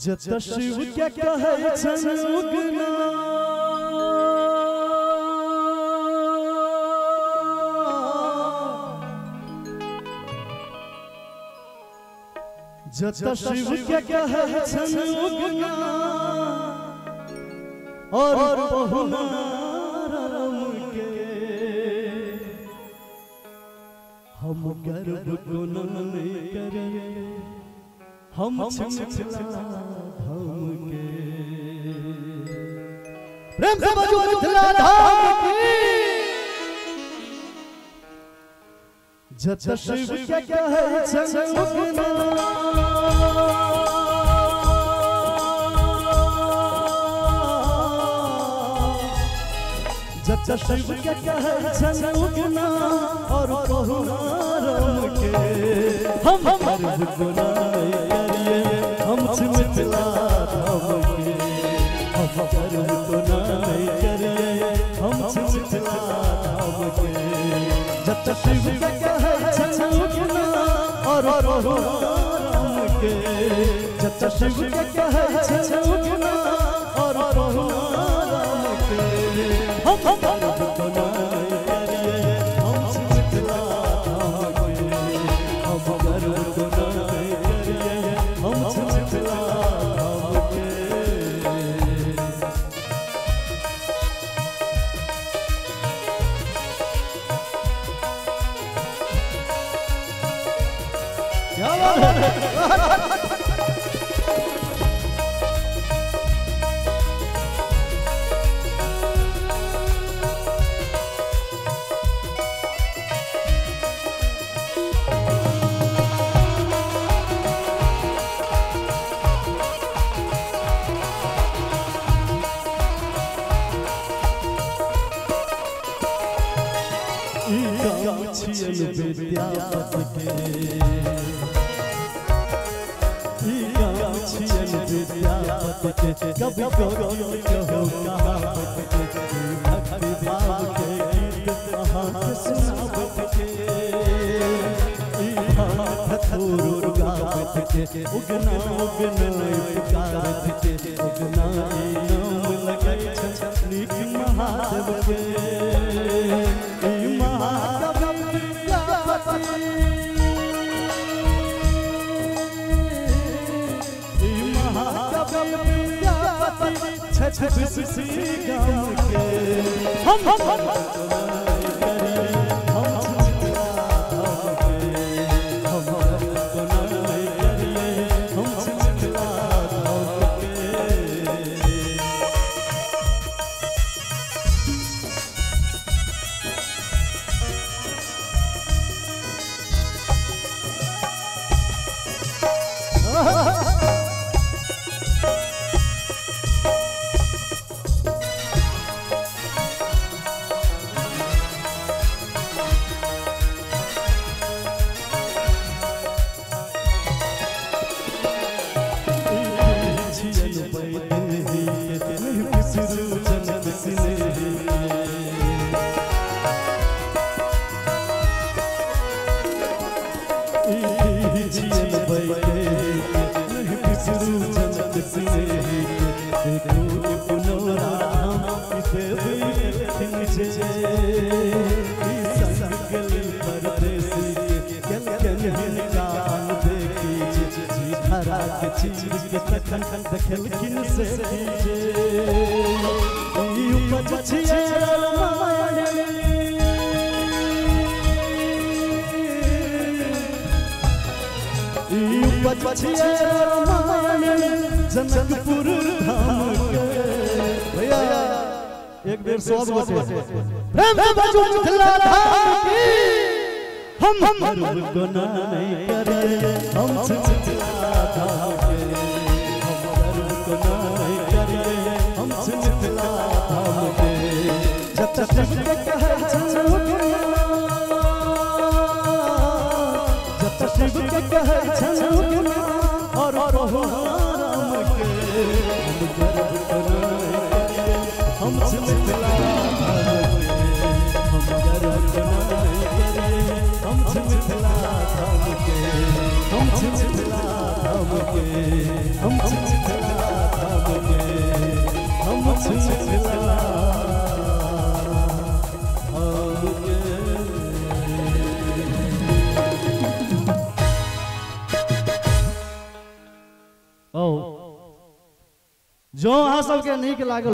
जत शिव क्या कहे छन उगना जत शिव क्या कहे छन उगना और बहुना रम के हम गर्भ गुण नहीं करे हम छिछला धाम के प्रेम से बजो मिथिला धाम की जत शिव क्या कहे छन उगना जत शिव क्या कहे छन उगना और बहुना रम के हम गर्भ गुण हम मिथिला धाम के हम गर्व तो नहीं करिए हम मिथिला धाम के जत शिव क्या कहे छन उगना और बहुना रम के जत शिव क्या कहे छन उगना और बहुना रम के हम गर्व तो नहीं करिए हम मिथिला धाम के हम गर्व तो नहीं करिए हम मिथिला धाम के क्या बात है विद्यापति के कभी कहो कहावत के भक्ति भाव के गीत कहाँ सुनावत के धतूर गावत के उगना उगना पुकारत के उगना नाम लगे नीक महादेव के छत्तीसी गाँव के हम देखिन से जनकपुर धाम के भैया एक डेढ़ सौ प्रेम से बजो मिथिला धाम की हम गुना नहीं करे हम मिथिला धाम के हम गर्व गुना नहीं करे हम मिथिला धाम के जत शिव क्या कहे छन उगना जत शिव क्या कहे छन उगना और बहुना रम के हम गर्व गुना नहीं करे हम मिथिला धाम के हम गर्व गुना नहीं करे हम मिथिला धाम के हम मिथिला धाम के के हम मिथिला धाम के हम मिथिला धाम के। जो अहाँ सबके नीक लागल